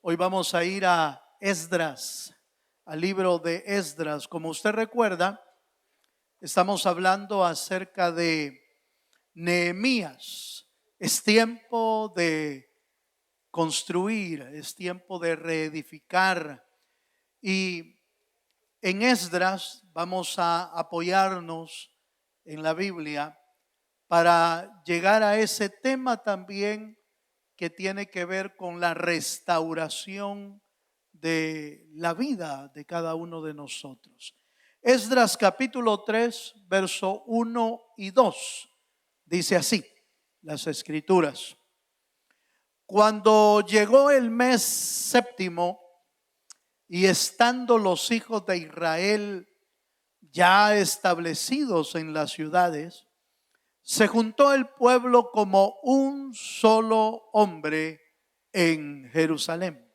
Hoy vamos a ir a Esdras, al libro de Esdras. Como usted recuerda, estamos hablando acerca de Nehemías. Es tiempo de construir, es tiempo de reedificar. Y en Esdras vamos a apoyarnos en la Biblia para llegar a ese tema también que tiene que ver con la restauración de la vida de cada uno de nosotros. Esdras capítulo 3, verso 1 y 2, dice así las escrituras. Cuando llegó el mes séptimo y estando los hijos de Israel ya establecidos en las ciudades, se juntó el pueblo como un solo hombre en Jerusalén.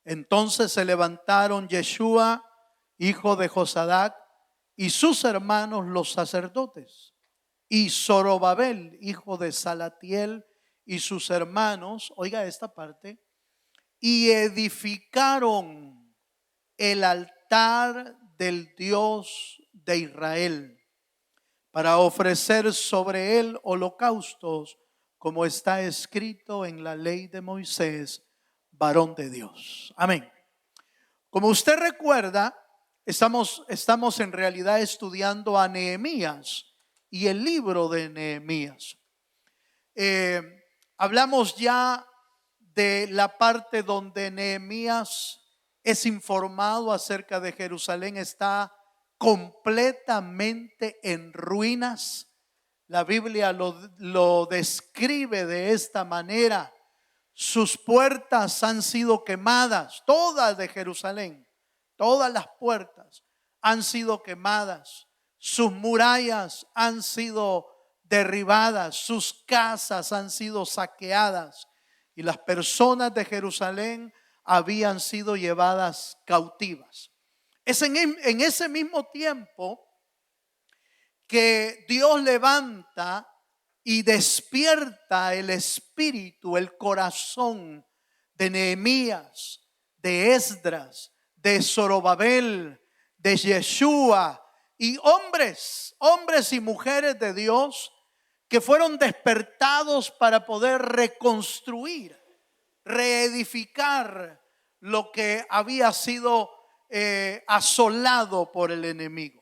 Entonces se levantaron Yeshua, hijo de Josadac, y sus hermanos los sacerdotes, y Zorobabel, hijo de Salatiel, y sus hermanos, oiga esta parte, y edificaron el altar del Dios de Israel, para ofrecer sobre él holocaustos, como está escrito en la ley de Moisés, varón de Dios. Amén. Como usted recuerda, estamos en realidad estudiando a Nehemías y el libro de Nehemías. Hablamos ya de la parte donde Nehemías es informado acerca de Jerusalén, está completamente en ruinas. La Biblia lo describe de esta manera. Sus puertas han sido quemadas, todas de Jerusalén, todas las puertas han sido quemadas. Sus murallas han sido derribadas, sus casas han sido saqueadas y las personas de Jerusalén habían sido llevadas cautivas. Es en ese mismo tiempo que Dios levanta y despierta el espíritu, el corazón de Nehemías, de Esdras, de Zorobabel, de Yeshua y hombres y mujeres de Dios que fueron despertados para poder reconstruir, reedificar lo que había sido asolado por el enemigo.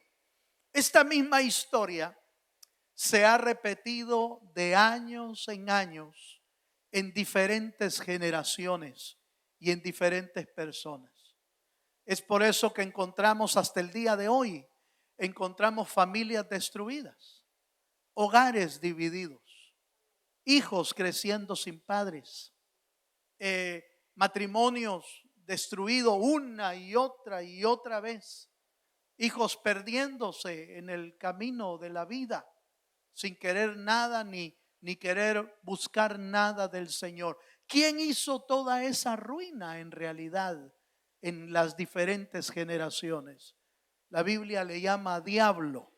Esta misma historia se ha repetido de años en años en diferentes generaciones y en diferentes personas. Es por eso que encontramos hasta el día de hoy, encontramos familias destruidas, hogares divididos, hijos creciendo sin padres, matrimonios destruidos una y otra vez, hijos perdiéndose en el camino de la vida sin querer nada ni querer buscar nada del Señor. ¿Quién hizo toda esa ruina en realidad en las diferentes generaciones? La Biblia le llama diablo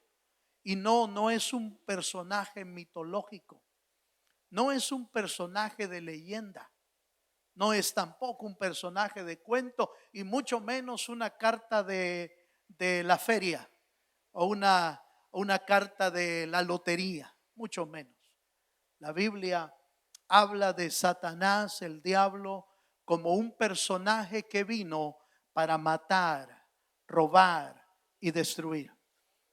y no es un personaje mitológico, no es un personaje de leyenda. No es tampoco un personaje de cuento y mucho menos una carta de la feria o una carta de la lotería, mucho menos. La Biblia habla de Satanás, el diablo, como un personaje que vino para matar, robar y destruir.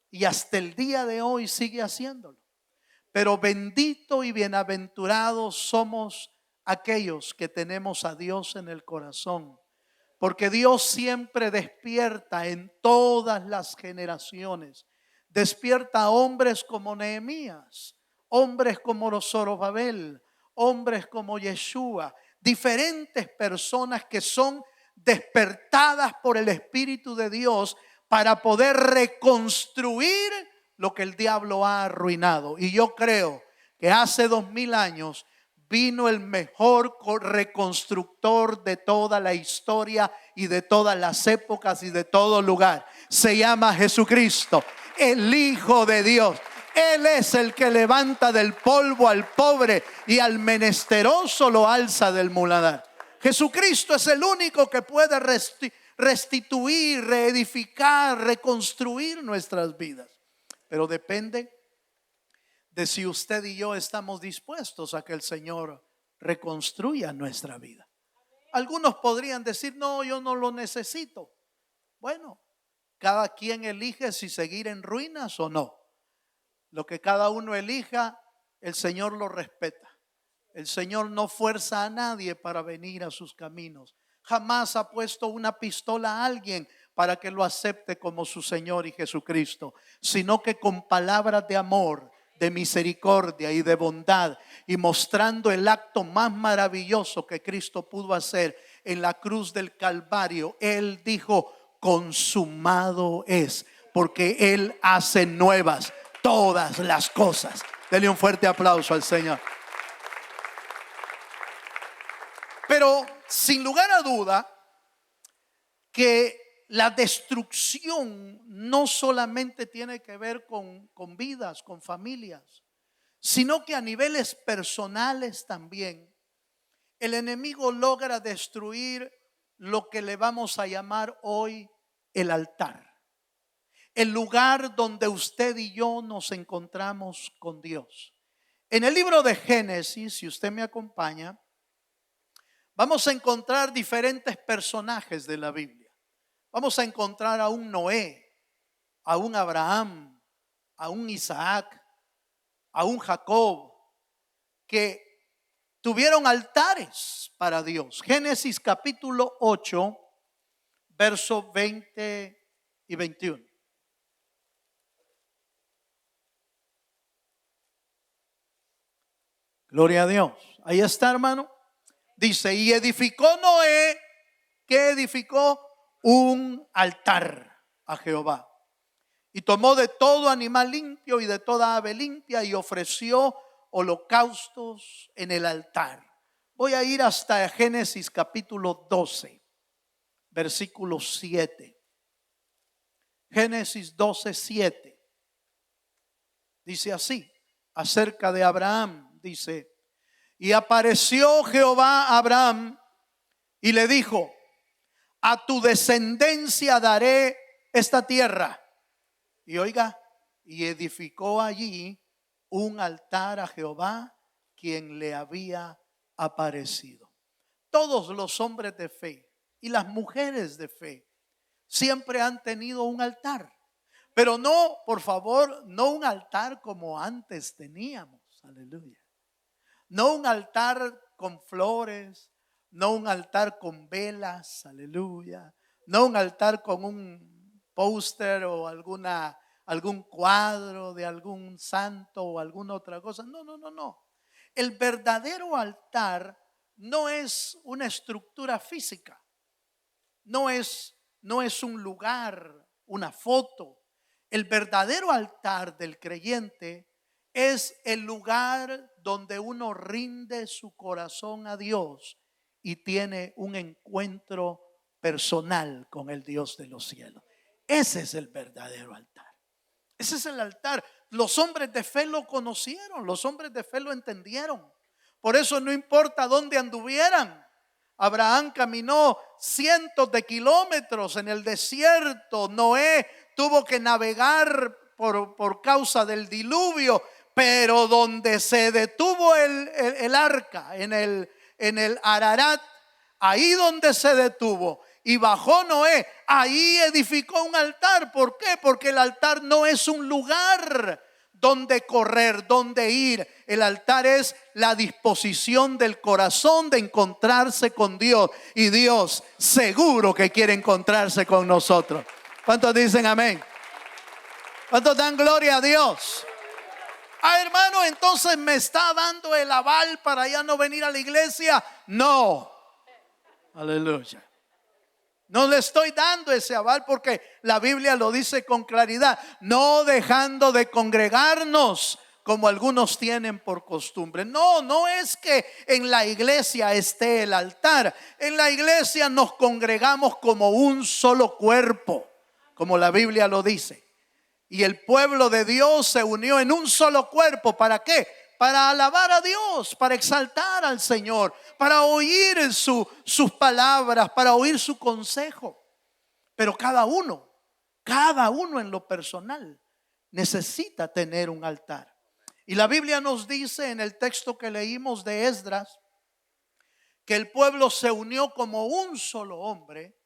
Y hasta el día de hoy sigue haciéndolo. Pero bendito y bienaventurado somos aquellos que tenemos a Dios en el corazón, porque Dios siempre despierta en todas las generaciones. Despierta a hombres como Nehemías, hombres como Zorobabel, hombres como Yeshua, diferentes personas que son despertadas por el Espíritu de Dios para poder reconstruir lo que el diablo ha arruinado. Y yo creo que hace 2000 años vino el mejor reconstructor de toda la historia y de todas las épocas y de todo lugar. Se llama Jesucristo, el Hijo de Dios. Él es el que levanta del polvo al pobre y al menesteroso lo alza del muladar. Jesucristo es el único que puede restituir, reedificar, reconstruir nuestras vidas. Pero depende de si usted y yo estamos dispuestos a que el Señor reconstruya nuestra vida. Algunos podrían decir, no, yo no lo necesito. Bueno, cada quien elige si seguir en ruinas o no. Lo que cada uno elija, el Señor lo respeta. El Señor no fuerza a nadie para venir a sus caminos. Jamás ha puesto una pistola a alguien para que lo acepte como su Señor y Jesucristo, sino que con palabras de amor, de misericordia y de bondad, y mostrando el acto más maravilloso que Cristo pudo hacer en la cruz del Calvario, Él dijo: consumado es, porque Él hace nuevas todas las cosas. Dele un fuerte aplauso al Señor. Pero sin lugar a duda que la destrucción no solamente tiene que ver con vidas, con familias, sino que a niveles personales también el enemigo logra destruir lo que le vamos a llamar hoy el altar. El lugar donde usted y yo nos encontramos con Dios. En el libro de Génesis, si usted me acompaña, vamos a encontrar diferentes personajes de la Biblia. Vamos a encontrar a un Noé, a un Abraham, a un Isaac, a un Jacob, que tuvieron altares para Dios. Génesis capítulo 8, versos 20 y 21. Gloria a Dios. Ahí está, hermano. Dice: y edificó Noé, ¿qué edificó? Un altar a Jehová. Y tomó de todo animal limpio y de toda ave limpia y ofreció holocaustos en el altar. Voy a ir hasta Génesis capítulo 12, versículo 7. Génesis 12, 7. Dice así, acerca de Abraham, dice: y apareció Jehová a Abraham y le dijo: a tu descendencia daré esta tierra. Y oiga, y edificó allí un altar a Jehová, quien le había aparecido. Todos los hombres de fe y las mujeres de fe siempre han tenido un altar, pero no, por favor, no un altar como antes teníamos. Aleluya. No un altar con flores, no un altar con velas, aleluya. No un altar con un póster o algún cuadro de algún santo o alguna otra cosa. No. El verdadero altar no es una estructura física. No es un lugar, una foto. El verdadero altar del creyente es el lugar donde uno rinde su corazón a Dios y tiene un encuentro personal con el Dios de los cielos. Ese es el verdadero altar. Ese es el altar. Los hombres de fe lo conocieron, los hombres de fe lo entendieron. Por eso no importa dónde anduvieran. Abraham caminó cientos de kilómetros en el desierto. Noé tuvo que navegar por causa del diluvio. Pero donde se detuvo el arca, en el Ararat, ahí donde se detuvo y bajó Noé, ahí edificó un altar. ¿Por qué? Porque el altar no es un lugar donde correr, donde ir. El altar es la disposición del corazón de encontrarse con Dios. Y Dios seguro que quiere encontrarse con nosotros. ¿Cuántos dicen amén? ¿Cuántos dan gloria a Dios? Hermano, entonces me está dando el aval para ya no venir a la iglesia. No, aleluya. No le estoy dando ese aval porque la Biblia lo dice con claridad. No dejando de congregarnos como algunos tienen por costumbre. No es que en la iglesia esté el altar. En la iglesia nos congregamos como un solo cuerpo, como la Biblia lo dice. Y el pueblo de Dios se unió en un solo cuerpo. ¿Para qué? Para alabar a Dios, para exaltar al Señor, para oír sus palabras, para oír su consejo. Pero cada uno en lo personal necesita tener un altar. Y la Biblia nos dice en el texto que leímos de Esdras que el pueblo se unió como un solo hombre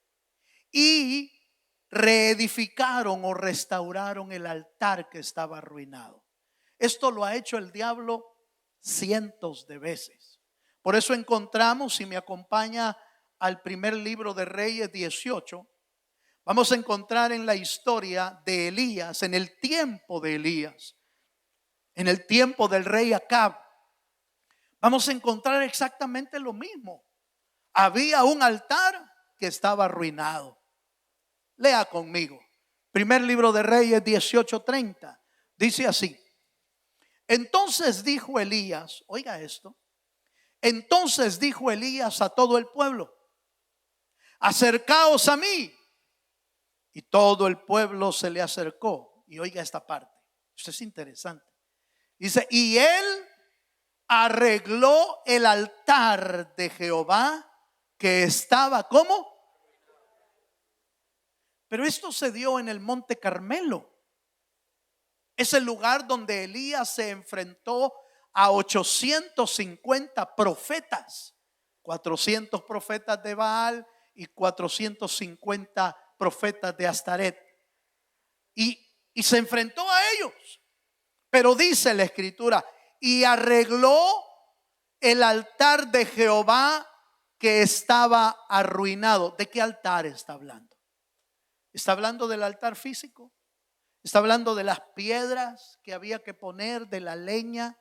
y reedificaron o restauraron el altar que estaba arruinado. Esto lo ha hecho el diablo cientos de veces. Por eso encontramos, si me acompaña al primer libro de Reyes 18, vamos a encontrar en la historia de Elías, en el tiempo de Elías, en el tiempo del rey Acab. Vamos a encontrar exactamente lo mismo. Había un altar que estaba arruinado. Lea conmigo. Primer libro de Reyes 18:30. Dice así: entonces dijo Elías, oiga esto. Entonces dijo Elías a todo el pueblo: acercaos a mí. Y todo el pueblo se le acercó. Y oiga esta parte. Esto es interesante. Dice: y él arregló el altar de Jehová que estaba, ¿cómo? Pero esto se dio en el Monte Carmelo. Es el lugar donde Elías se enfrentó a 850 profetas, 400 profetas de Baal y 450 profetas de Astaret. Y se enfrentó a ellos. Pero dice la escritura: y arregló el altar de Jehová que estaba arruinado. ¿De qué altar está hablando? ¿Está hablando del altar físico? ¿Está hablando de las piedras que había que poner, de la leña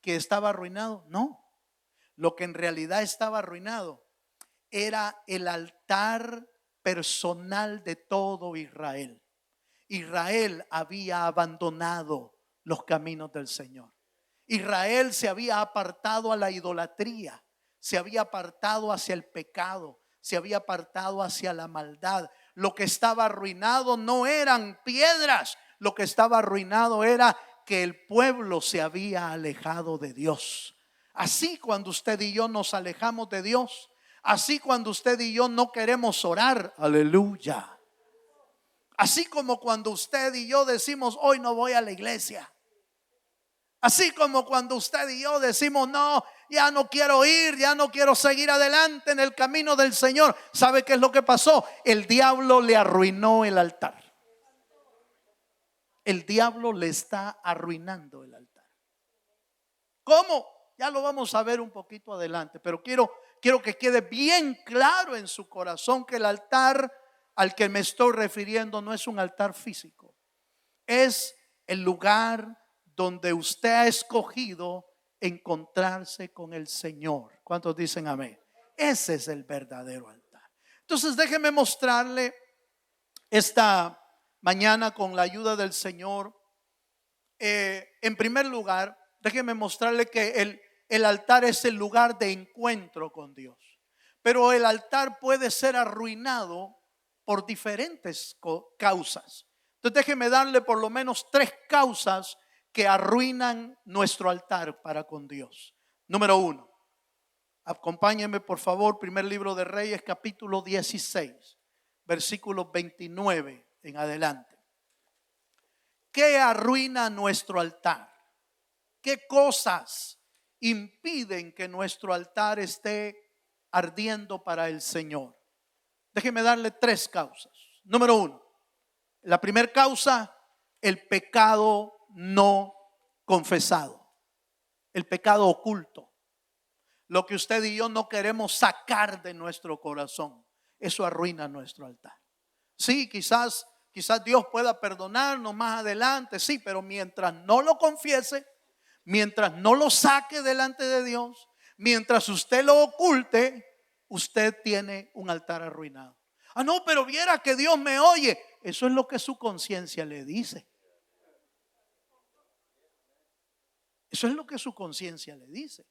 que estaba arruinado? No. Lo que en realidad estaba arruinado era el altar personal de todo Israel. Israel había abandonado los caminos del Señor. Israel se había apartado a la idolatría, se había apartado hacia el pecado, se había apartado hacia la maldad. Lo que estaba arruinado no eran piedras, lo que estaba arruinado era que el pueblo se había alejado de Dios. Así cuando usted y yo nos alejamos de Dios, así cuando usted y yo no queremos orar, aleluya. Así como cuando usted y yo decimos: hoy no voy a la iglesia. Así como cuando usted y yo decimos: no, ya no quiero ir, ya no quiero seguir adelante en el camino del Señor. ¿Sabe qué es lo que pasó? El diablo le arruinó el altar. El diablo le está arruinando el altar. ¿Cómo? Ya lo vamos a ver un poquito adelante, pero quiero que quede bien claro en su corazón que el altar al que me estoy refiriendo no es un altar físico. Es el lugar donde usted ha escogido encontrarse con el Señor. ¿Cuántos dicen amén? Ese es el verdadero altar. Entonces déjeme mostrarle esta mañana, con la ayuda del Señor, en primer lugar, déjeme mostrarle que el altar es el lugar de encuentro con Dios. Pero el altar puede ser arruinado por diferentes causas. Entonces déjeme darle por lo menos 3 causas que arruinan nuestro altar para con Dios. Número 1, acompáñenme por favor, primer libro de Reyes capítulo 16, versículos 29 en adelante. ¿Qué arruina nuestro altar? ¿Qué cosas impiden que nuestro altar esté ardiendo para el Señor? Déjeme darle 3 causas. Número 1, la primera causa: el pecado no confesado, el pecado oculto. Lo que usted y yo no queremos sacar de nuestro corazón, eso arruina nuestro altar. Sí, quizás Dios pueda perdonarnos más adelante, sí, pero mientras no lo confiese, mientras no lo saque delante de Dios, mientras usted lo oculte, usted tiene un altar arruinado. Ah, no, pero viera que Dios me oye. Eso es lo que su conciencia le dice. Eso es lo que su conciencia le dice.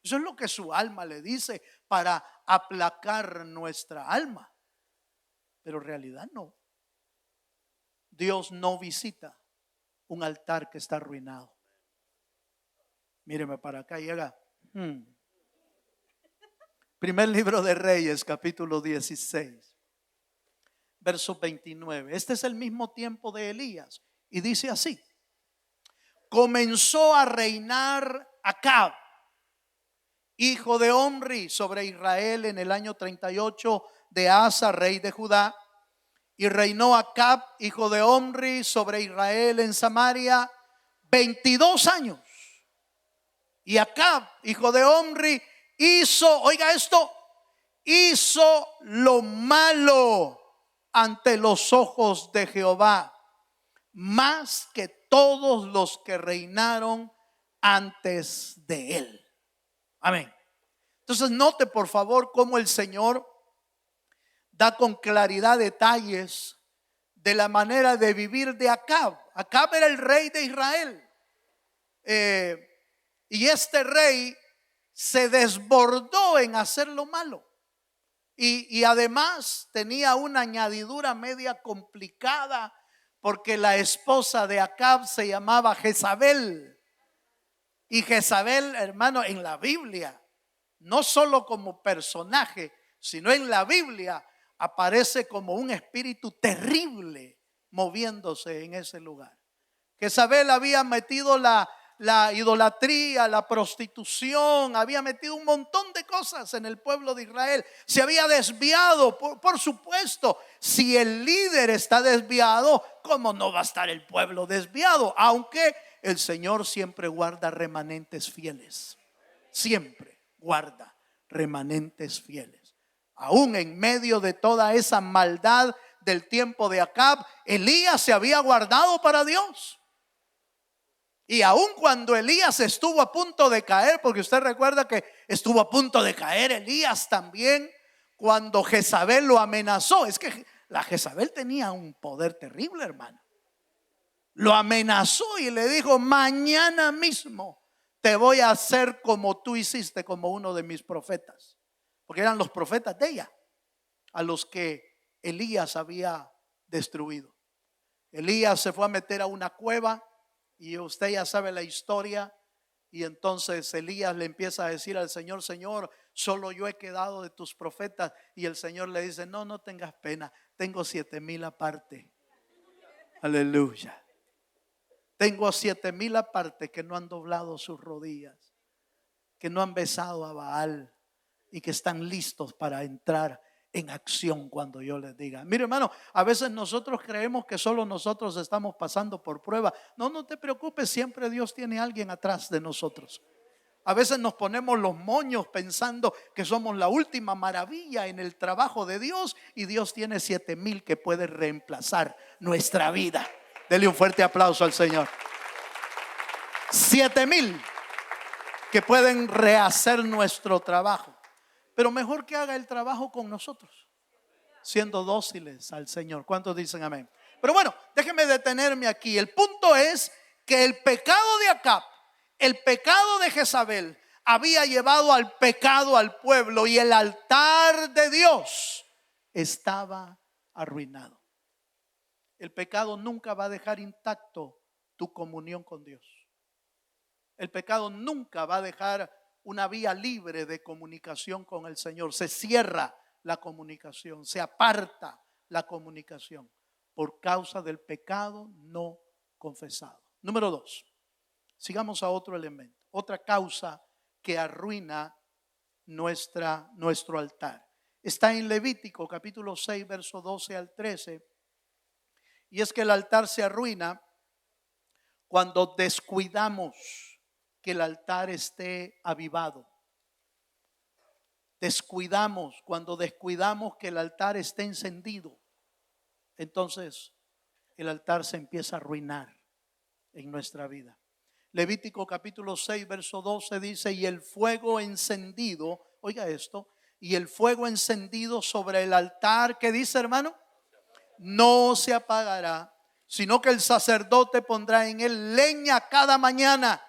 Eso es lo que su alma le dice para aplacar nuestra alma. Pero en realidad no. Dios no visita un altar que está arruinado. Míreme para acá y haga. Primer libro de Reyes, capítulo 16, verso 29. Este es el mismo tiempo de Elías. Y dice así: comenzó a reinar Acab, hijo de Omri, sobre Israel en el año 38 de Asa, rey de Judá. Y reinó Acab, hijo de Omri, sobre Israel en Samaria 22 años. Y Acab, hijo de Omri, hizo, oiga esto, hizo lo malo ante los ojos de Jehová, más que todos los que reinaron antes de él. Amén. Entonces note por favor cómo el Señor da con claridad detalles de la manera de vivir de Acab. Acab era el rey de Israel. Y este rey se desbordó en hacer lo malo. Y además tenía una añadidura media complicada, porque la esposa de Acab se llamaba Jezabel. Y Jezabel, hermano, en la Biblia, no solo como personaje, sino en la Biblia, aparece como un espíritu terrible moviéndose en ese lugar. Jezabel había metido la idolatría, la prostitución, había metido un montón de cosas en el pueblo de Israel. Se había desviado, por supuesto. Si el líder está desviado, ¿cómo no va a estar el pueblo desviado? Aunque el Señor siempre guarda remanentes fieles. Siempre guarda remanentes fieles. Aún en medio de toda esa maldad del tiempo de Acab, Elías se había guardado para Dios. Y aun cuando Elías estuvo a punto de caer, porque usted recuerda que estuvo a punto de caer Elías también cuando Jezabel lo amenazó. Es que la Jezabel tenía un poder terrible, hermano. Lo amenazó y le dijo: mañana mismo te voy a hacer como tú hiciste como uno de mis profetas. Porque eran los profetas de ella a los que Elías había destruido. Elías se fue a meter a una cueva. Y usted ya sabe la historia. Y entonces Elías le empieza a decir al Señor: Señor, solo yo he quedado de tus profetas. Y el Señor le dice: no, no tengas pena, tengo 7,000 aparte. Aleluya. Tengo 7,000 aparte que no han doblado sus rodillas, que no han besado a Baal y que están listos para entrar en acción cuando yo les diga. Mire, hermano, a veces nosotros creemos que solo nosotros estamos pasando por prueba. No, no te preocupes, siempre Dios tiene a alguien atrás de nosotros. A veces nos ponemos los moños pensando que somos la última maravilla en el trabajo de Dios, y Dios tiene 7,000 que puede reemplazar nuestra vida. Dele un fuerte aplauso al Señor. 7,000 que pueden rehacer nuestro trabajo. Pero mejor que haga el trabajo con nosotros, siendo dóciles al Señor. ¿Cuántos dicen amén? Pero bueno, déjeme detenerme aquí. El punto es que el pecado de Acab, el pecado de Jezabel, había llevado al pecado al pueblo, y el altar de Dios estaba arruinado. El pecado nunca va a dejar intacto tu comunión con Dios. El pecado nunca va a dejar una vía libre de comunicación con el Señor. Se cierra la comunicación, se aparta la comunicación por causa del pecado no confesado. Número 2, sigamos a otro elemento, otra causa que arruina nuestro altar. Está en Levítico capítulo 6, verso 12 al 13. Y es que el altar se arruina cuando descuidamos que el altar esté avivado. Cuando descuidamos que el altar esté encendido, entonces el altar se empieza a arruinar en nuestra vida. Levítico capítulo 6, verso 12 dice: y el fuego encendido, oiga esto, y el fuego encendido sobre el altar, ¿qué dice, hermano? No se apagará, sino que el sacerdote pondrá en él leña cada mañana,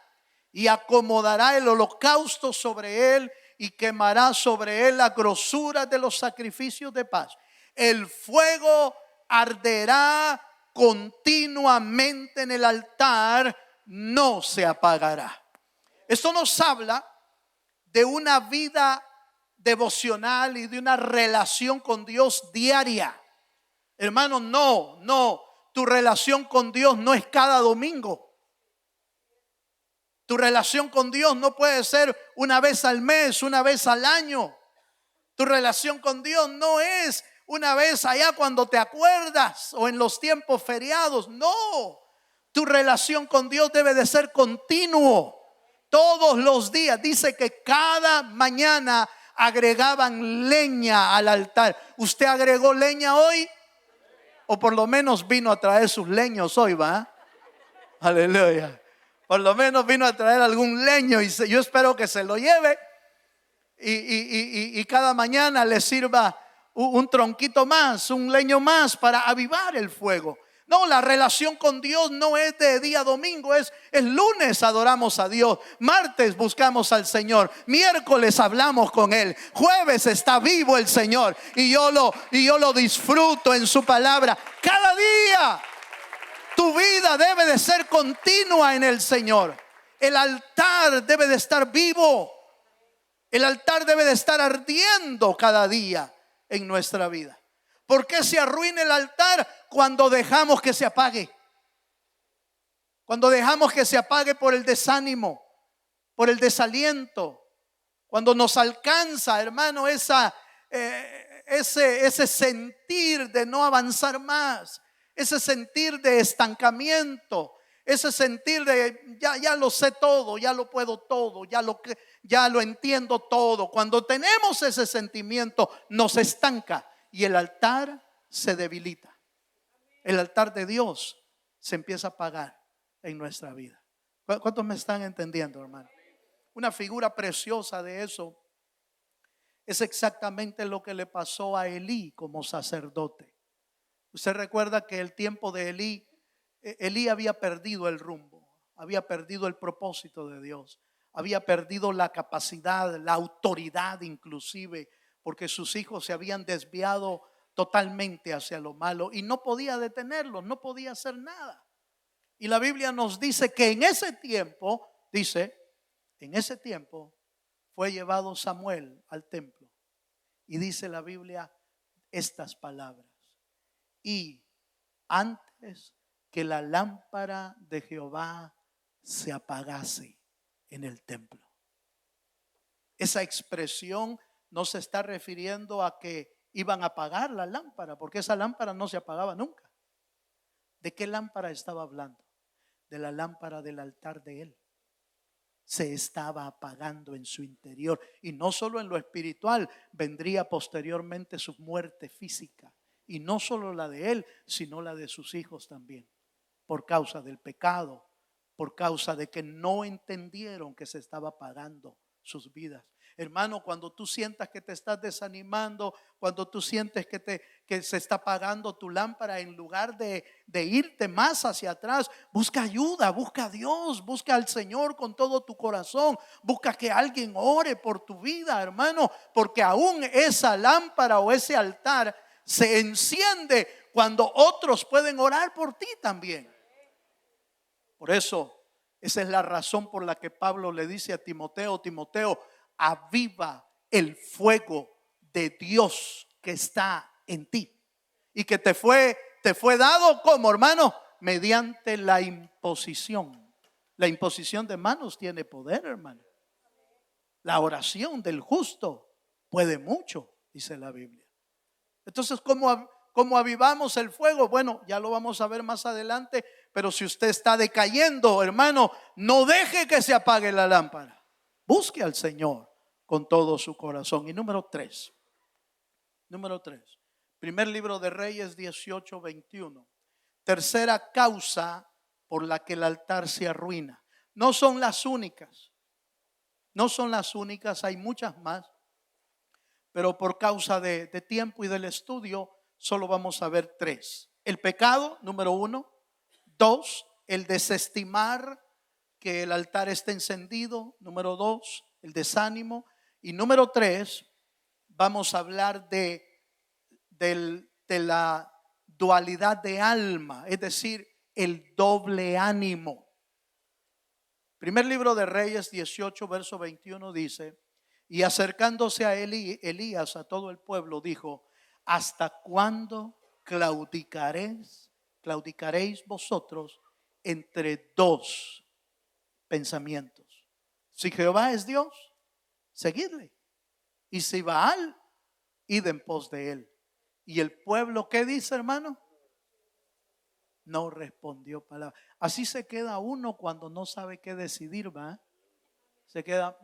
y acomodará el holocausto sobre él, y quemará sobre él la grosura de los sacrificios de paz. El fuego arderá continuamente en el altar, no se apagará. Esto nos habla de una vida devocional y de una relación con Dios diaria. Hermano, no, tu relación con Dios no es cada domingo. Tu relación con Dios no puede ser una vez al mes, una vez al año. Tu relación con Dios no es una vez allá cuando te acuerdas o en los tiempos feriados. No, tu relación con Dios debe de ser continuo. Todos los días. Dice que cada mañana agregaban leña al altar. ¿Usted agregó leña hoy? O por lo menos vino a traer sus leños hoy, ¿va? Aleluya. Por lo menos vino a traer algún leño y yo espero que se lo lleve y cada mañana le sirva un tronquito más, un leño más para avivar el fuego. No, la relación con Dios no es de día a domingo, es lunes adoramos a Dios, martes buscamos al Señor, miércoles hablamos con Él, jueves está vivo el Señor y yo lo disfruto en su palabra cada día. Tu vida debe de ser continua en el Señor. El altar debe de estar vivo. El altar debe de estar ardiendo cada día en nuestra vida. ¿Por qué se arruina el altar? Cuando dejamos que se apague. Cuando dejamos que se apague por el desánimo, por el desaliento. Cuando nos alcanza, hermano, ese sentir de no avanzar más. Ese sentir de estancamiento, ese sentir de ya lo sé todo, ya lo puedo todo, ya lo entiendo todo. Cuando tenemos ese sentimiento nos estanca y el altar se debilita. El altar de Dios se empieza a apagar en nuestra vida. ¿Cuántos me están entendiendo, hermano? Una figura preciosa de eso es exactamente lo que le pasó a Elí como sacerdote. Usted recuerda que el tiempo de Elí había perdido el rumbo, había perdido el propósito de Dios, había perdido la capacidad, la autoridad inclusive, porque sus hijos se habían desviado totalmente hacia lo malo y no podía detenerlos, no podía hacer nada. Y la Biblia nos dice que en ese tiempo fue llevado Samuel al templo y dice la Biblia estas palabras: y antes que la lámpara de Jehová se apagase en el templo. Esa expresión no se está refiriendo a que iban a apagar la lámpara, porque esa lámpara no se apagaba nunca. ¿De qué lámpara estaba hablando? De la lámpara del altar de él. Se estaba apagando en su interior, y no solo en lo espiritual, vendría posteriormente su muerte física. Y no solo la de él, sino la de sus hijos también. Por causa del pecado, por causa de que no entendieron que se estaba apagando sus vidas. Hermano, cuando tú sientas que te estás desanimando, cuando tú sientes que se está apagando tu lámpara, en lugar de irte más hacia atrás, busca ayuda, busca a Dios, busca al Señor con todo tu corazón, busca que alguien ore por tu vida, hermano, porque aún esa lámpara o ese altar se enciende cuando otros pueden orar por ti también. Por eso, esa es la razón por la que Pablo le dice a Timoteo: Timoteo, aviva el fuego de Dios que está en ti y que te fue dado como, hermano, mediante la imposición. La imposición de manos tiene poder, hermano. La oración del justo puede mucho, dice la Biblia. Entonces, ¿cómo avivamos el fuego? Bueno, ya lo vamos a ver más adelante, pero si usted está decayendo, hermano, no deje que se apague la lámpara. Busque al Señor con todo su corazón. Y número 3, primer libro de Reyes 18:21. Tercera causa por la que el altar se arruina. No son las únicas, hay muchas más. Pero por causa de tiempo y del estudio, solo vamos a ver 3. El pecado, número 1. 2, el desestimar que el altar esté encendido. Número 2, el desánimo. Y número 3, vamos a hablar de la dualidad de alma, es decir, el doble ánimo. Primer libro de Reyes 18, verso 21 dice: y acercándose a Elías a todo el pueblo dijo: ¿hasta cuándo claudicaréis vosotros entre dos pensamientos? Si Jehová es Dios, seguidle, y si Baal, id en pos de él. Y el pueblo, ¿qué dice, hermano? No respondió palabra. Así se queda uno cuando no sabe qué decidir, ¿va? Se queda,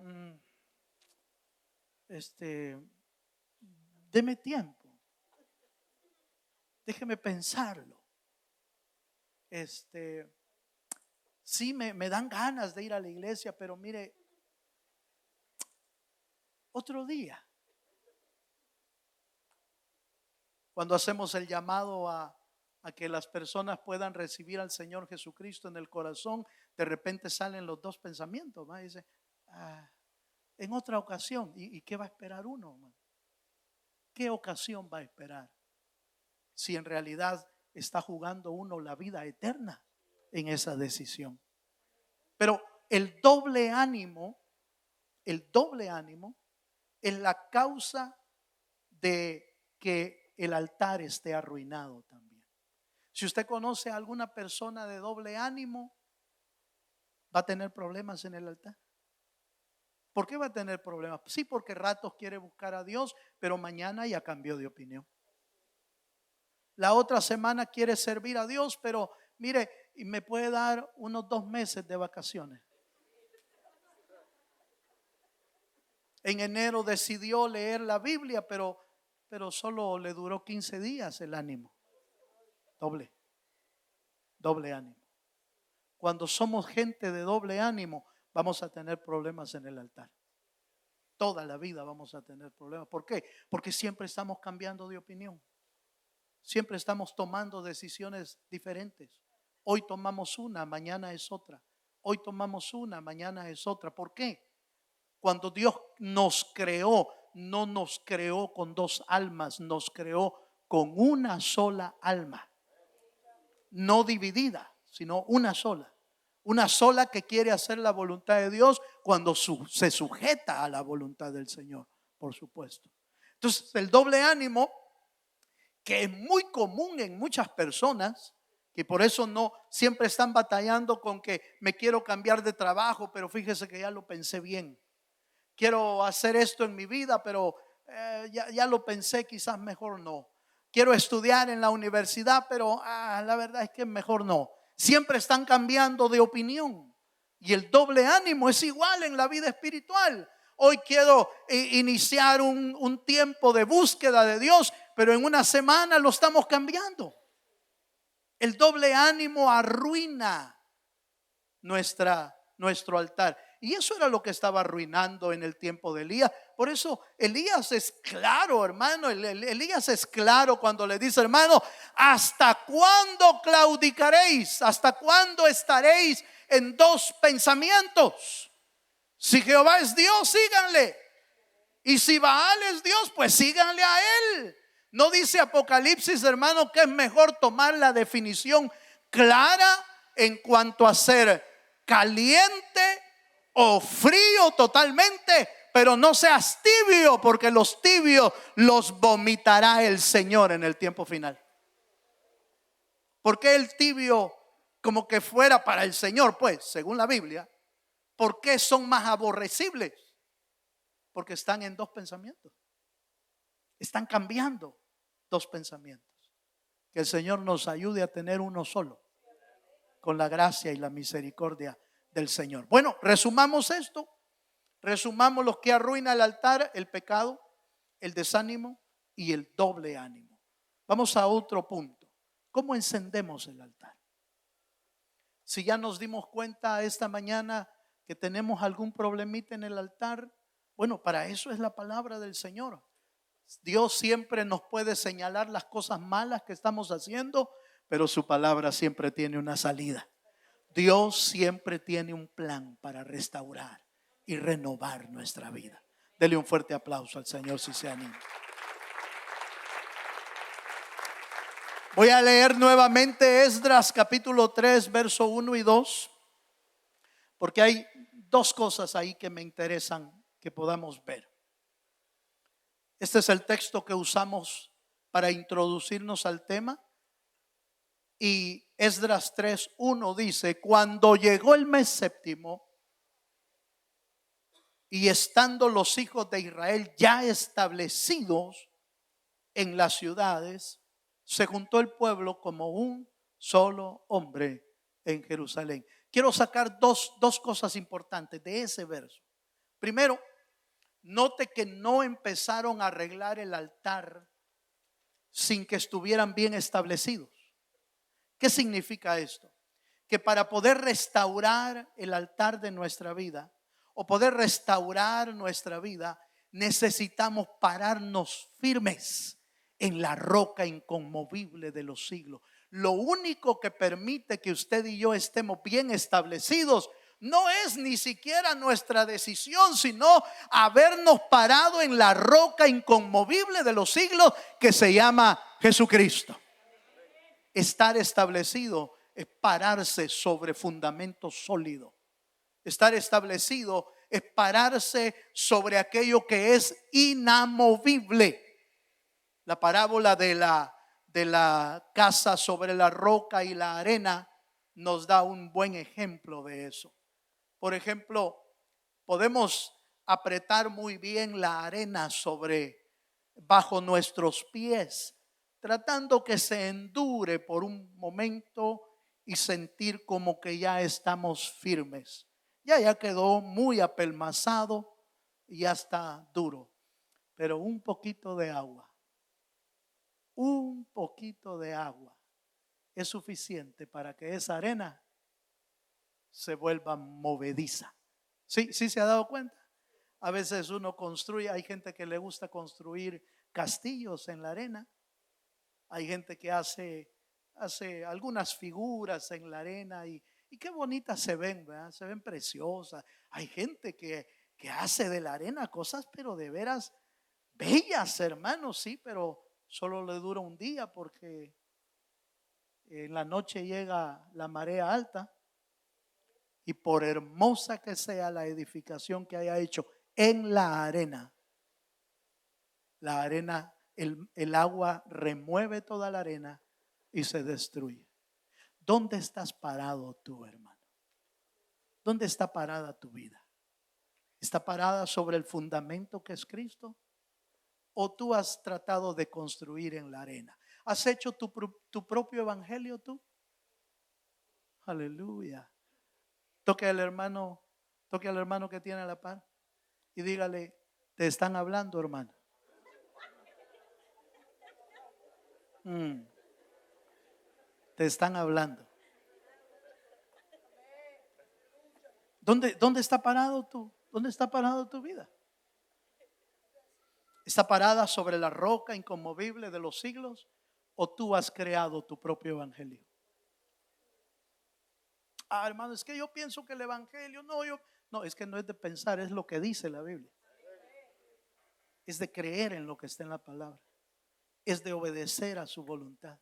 deme tiempo, déjeme pensarlo. Sí, me dan ganas de ir a la iglesia, pero mire, otro día. Cuando hacemos el llamado a que las personas puedan recibir al Señor Jesucristo en el corazón, de repente salen los dos pensamientos, ¿va? Y dice, en otra ocasión. ¿Y qué va a esperar uno, man? ¿Qué ocasión va a esperar? Si en realidad está jugando uno la vida eterna en esa decisión. Pero el doble ánimo es la causa de que el altar esté arruinado también. Si usted conoce a alguna persona de doble ánimo, ¿va a tener problemas en el altar? ¿Por qué va a tener problemas? Sí, porque ratos quiere buscar a Dios, pero mañana ya cambió de opinión. La otra semana quiere servir a Dios, pero mire, y me puede dar unos 2 meses de vacaciones. En enero decidió leer la Biblia, pero solo le duró 15 días el ánimo. Doble ánimo. Cuando somos gente de doble ánimo, vamos a tener problemas en el altar. Toda la vida vamos a tener problemas. ¿Por qué? Porque siempre estamos cambiando de opinión. Siempre estamos tomando decisiones diferentes. Hoy tomamos una, mañana es otra. Hoy tomamos una, mañana es otra. ¿Por qué? Cuando Dios nos creó, no nos creó con dos almas, nos creó con una sola alma. No dividida, sino una sola. Una sola que quiere hacer la voluntad de Dios cuando se sujeta a la voluntad del Señor, por supuesto. Entonces, el doble ánimo, que es muy común en muchas personas, que por eso no siempre están batallando con que me quiero cambiar de trabajo, pero fíjese que ya lo pensé bien. Quiero hacer esto en mi vida, pero ya lo pensé, quizás mejor no. Quiero estudiar en la universidad, pero la verdad es que mejor no. Siempre están cambiando de opinión. Y el doble ánimo es igual en la vida espiritual. Hoy quiero iniciar un tiempo de búsqueda de Dios, pero en una semana lo estamos cambiando. El doble ánimo arruina nuestro altar. Y eso era lo que estaba arruinando en el tiempo de Elías. Por eso Elías es claro, hermano. Elías es claro cuando le dice, hermano, ¿hasta cuándo claudicaréis? ¿Hasta cuándo estaréis en dos pensamientos? Si Jehová es Dios, síganle. Y si Baal es Dios, pues síganle a él. No dice Apocalipsis, hermano, que es mejor tomar la definición clara en cuanto a ser caliente o frío totalmente, pero no seas tibio, porque los tibios los vomitará el Señor en el tiempo final. ¿Por qué el tibio como que fuera para el Señor? Pues, según la Biblia, ¿por qué son más aborrecibles? Porque están en dos pensamientos. Están cambiando dos pensamientos. Que el Señor nos ayude a tener uno solo, con la gracia y la misericordia del Señor. Bueno, resumamos esto. Resumamos lo que arruina el altar: el pecado, el desánimo y el doble ánimo. Vamos a otro punto. ¿Cómo encendemos el altar? Si ya nos dimos cuenta esta mañana que tenemos algún problemita en el altar, bueno, para eso es la palabra del Señor. Dios siempre nos puede señalar las cosas malas que estamos haciendo, pero su palabra siempre tiene una salida. Dios siempre tiene un plan para restaurar y renovar nuestra vida. Dele un fuerte aplauso al Señor si se anima. Voy a leer nuevamente Esdras capítulo 3, verso 1 y 2. porque hay dos cosas ahí que me interesan que podamos ver. Este es el texto que usamos para introducirnos al tema. Y Esdras 3:1 dice: cuando llegó el mes séptimo y estando los hijos de Israel ya establecidos en las ciudades, se juntó el pueblo como un solo hombre en Jerusalén. Quiero sacar dos cosas importantes de ese verso. Primero, note que no empezaron a arreglar el altar sin que estuvieran bien establecidos. ¿Qué significa esto? Que para poder restaurar el altar de nuestra vida o poder restaurar nuestra vida, necesitamos pararnos firmes en la roca inconmovible de los siglos. Lo único que permite que usted y yo estemos bien establecidos no es ni siquiera nuestra decisión, sino habernos parado en la roca inconmovible de los siglos que se llama Jesucristo. Estar establecido es pararse sobre fundamento sólido. Estar establecido es pararse sobre aquello que es inamovible. La parábola de la casa sobre la roca y la arena nos da un buen ejemplo de eso. Por ejemplo, podemos apretar muy bien la arena bajo nuestros pies, tratando que se endure por un momento y sentir como que ya estamos firmes. Ya quedó muy apelmazado y ya está duro. Pero un poquito de agua es suficiente para que esa arena se vuelva movediza. ¿Sí se ha dado cuenta? A veces uno construye, hay gente que le gusta construir castillos en la arena. Hay gente que hace algunas figuras en la arena y qué bonitas se ven, ¿verdad? Se ven preciosas. Hay gente que hace de la arena cosas, pero de veras bellas, hermanos, sí, pero solo le dura un día porque en la noche llega la marea alta y por hermosa que sea la edificación que haya hecho en la arena, el agua remueve toda la arena y se destruye. ¿Dónde estás parado tú, hermano? ¿Dónde está parada tu vida? ¿Está parada sobre el fundamento que es Cristo? ¿O tú has tratado de construir en la arena? ¿Has hecho tu propio evangelio tú? Aleluya. Toque al hermano que tiene a la par y dígale: te están hablando, hermano. Te están hablando. ¿Dónde está parado tú? ¿Dónde está parado tu vida? ¿Está parada sobre la roca inconmovible de los siglos o tú has creado tu propio evangelio? Hermano, es que yo pienso que el evangelio, no, es que no es de pensar, es lo que dice la Biblia. Es de creer en lo que está en la palabra. Es de obedecer a su voluntad.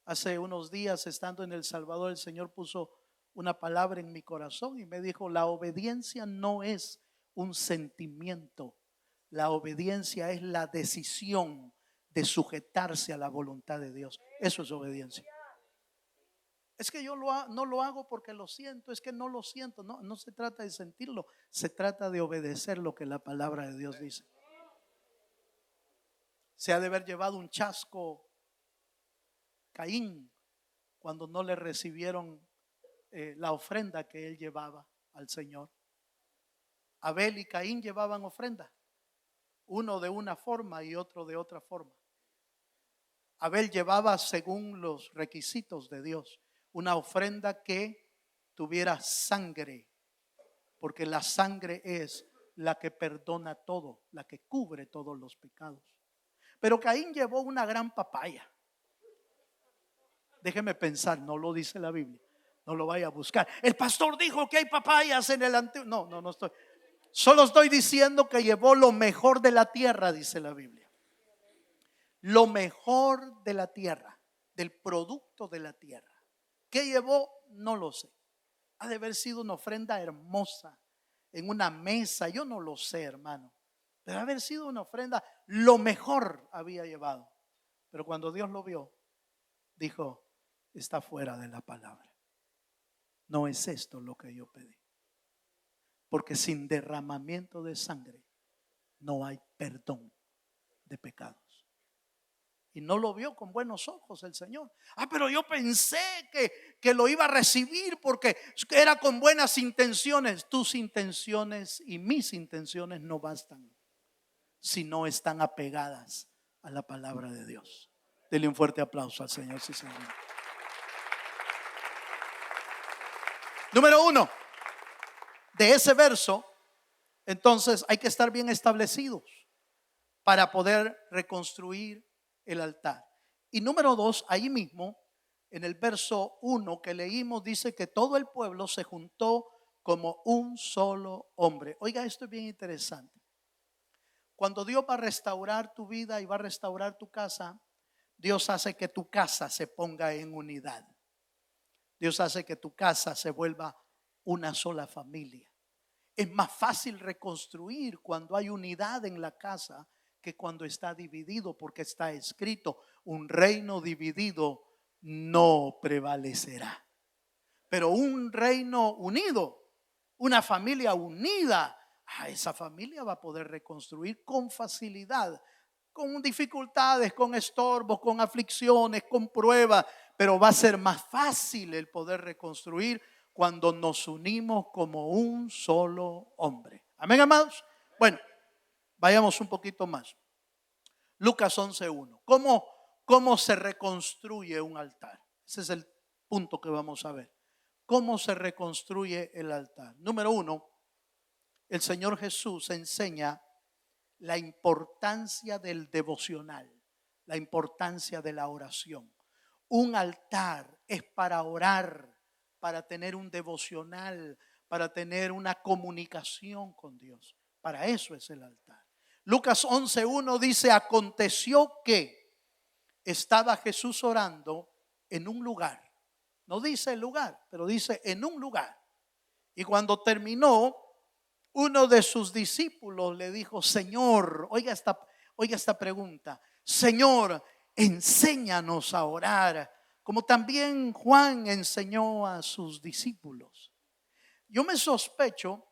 Hace unos días, estando en El Salvador, el Señor puso una palabra en mi corazón y me dijo: la obediencia no es un sentimiento, la obediencia es la decisión de sujetarse a la voluntad de Dios. Eso es obediencia. Es que yo no lo hago porque lo siento, es que no lo siento. No se trata de sentirlo, se trata de obedecer lo que la palabra de Dios dice. Se ha de haber llevado un chasco Caín cuando no le recibieron la ofrenda que él llevaba al Señor. Abel y Caín llevaban ofrenda, uno de una forma y otro de otra forma. Abel llevaba, según los requisitos de Dios, una ofrenda que tuviera sangre, porque la sangre es la que perdona todo, la que cubre todos los pecados. Pero Caín llevó una gran papaya. Déjeme pensar, no lo dice la Biblia, no lo vaya a buscar. El pastor dijo que hay papayas en el antiguo. No estoy. Solo estoy diciendo que llevó lo mejor de la tierra, dice la Biblia. Lo mejor de la tierra, del producto de la tierra. ¿Qué llevó? No lo sé. Ha de haber sido una ofrenda hermosa en una mesa. Yo no lo sé, hermano. Pero haber sido una ofrenda, lo mejor había llevado. Pero cuando Dios lo vio, dijo, está fuera de la palabra. No es esto lo que yo pedí. Porque sin derramamiento de sangre no hay perdón de pecados. Y no lo vio con buenos ojos el Señor. Pero yo pensé que lo iba a recibir porque era con buenas intenciones. Tus intenciones y mis intenciones no bastan si no están apegadas a la palabra de Dios. Dele un fuerte aplauso al Señor. Sí, Señor. Número 1, de ese verso, entonces hay que estar bien establecidos para poder reconstruir el altar. Y número 2, ahí mismo, en el verso 1 que leímos, dice que todo el pueblo se juntó como un solo hombre. Oiga, esto es bien interesante. Cuando Dios va a restaurar tu vida y va a restaurar tu casa, Dios hace que tu casa se ponga en unidad. Dios hace que tu casa se vuelva una sola familia. Es más fácil reconstruir cuando hay unidad en la casa que cuando está dividido, porque está escrito, un reino dividido no prevalecerá. Pero un reino unido, una familia unida, esa familia va a poder reconstruir con facilidad, con dificultades, con estorbos, con aflicciones, con pruebas, pero va a ser más fácil el poder reconstruir cuando nos unimos como un solo hombre. Amén, amados. Bueno, vayamos un poquito más. Lucas 11:1. ¿Cómo se reconstruye un altar? Ese es el punto que vamos a ver. ¿Cómo se reconstruye el altar? Número 1, el Señor Jesús enseña la importancia del devocional, la importancia de la oración. Un altar es para orar, para tener un devocional, para tener una comunicación con Dios. Para eso es el altar. Lucas 11:1 dice, aconteció que estaba Jesús orando en un lugar. No dice el lugar, pero dice en un lugar. Y cuando terminó, uno de sus discípulos le dijo, Señor, oiga esta pregunta, Señor, enséñanos a orar, como también Juan enseñó a sus discípulos. Yo me sospecho,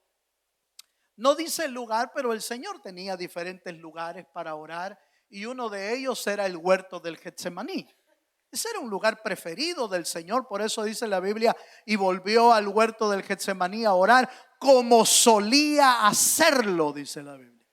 no dice el lugar, pero el Señor tenía diferentes lugares para orar y uno de ellos era el huerto del Getsemaní. Ese era un lugar preferido del Señor, por eso dice la Biblia, y volvió al huerto del Getsemaní a orar como solía hacerlo, dice la Biblia.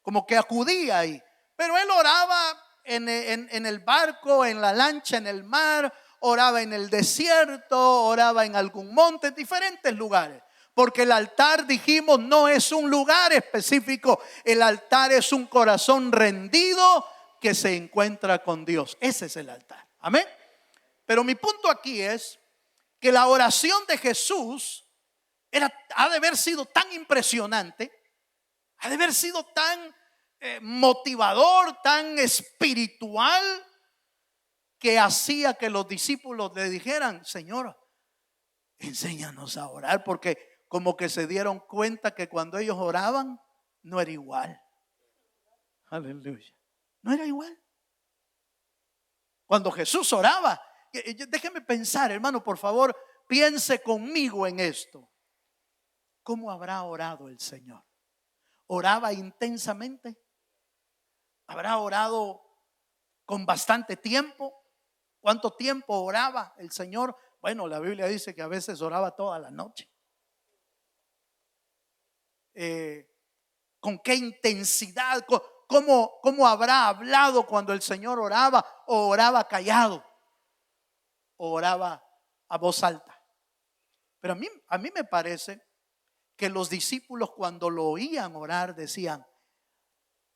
Como que acudía ahí. Pero él oraba en el barco, en la lancha, en el mar, oraba en el desierto, oraba en algún monte, en diferentes lugares. Porque el altar, dijimos, no es un lugar específico. El altar es un corazón rendido que se encuentra con Dios. Ese es el altar. Amén. Pero mi punto aquí es que la oración de Jesús ha de haber sido tan impresionante, ha de haber sido tan motivador, tan espiritual, que hacía que los discípulos le dijeran, Señor, enséñanos a orar, porque como que se dieron cuenta que cuando ellos oraban no era igual. Aleluya. No era igual. Cuando Jesús oraba, déjeme pensar, hermano, por favor, piense conmigo en esto. ¿Cómo habrá orado el Señor? ¿Oraba intensamente? ¿Habrá orado con bastante tiempo? ¿Cuánto tiempo oraba el Señor? Bueno, la Biblia dice que a veces oraba toda la noche. ¿Con qué intensidad? ¿Cómo habrá hablado cuando el Señor oraba? ¿O oraba callado? ¿O oraba a voz alta? Pero a mí me parece que los discípulos cuando lo oían orar decían,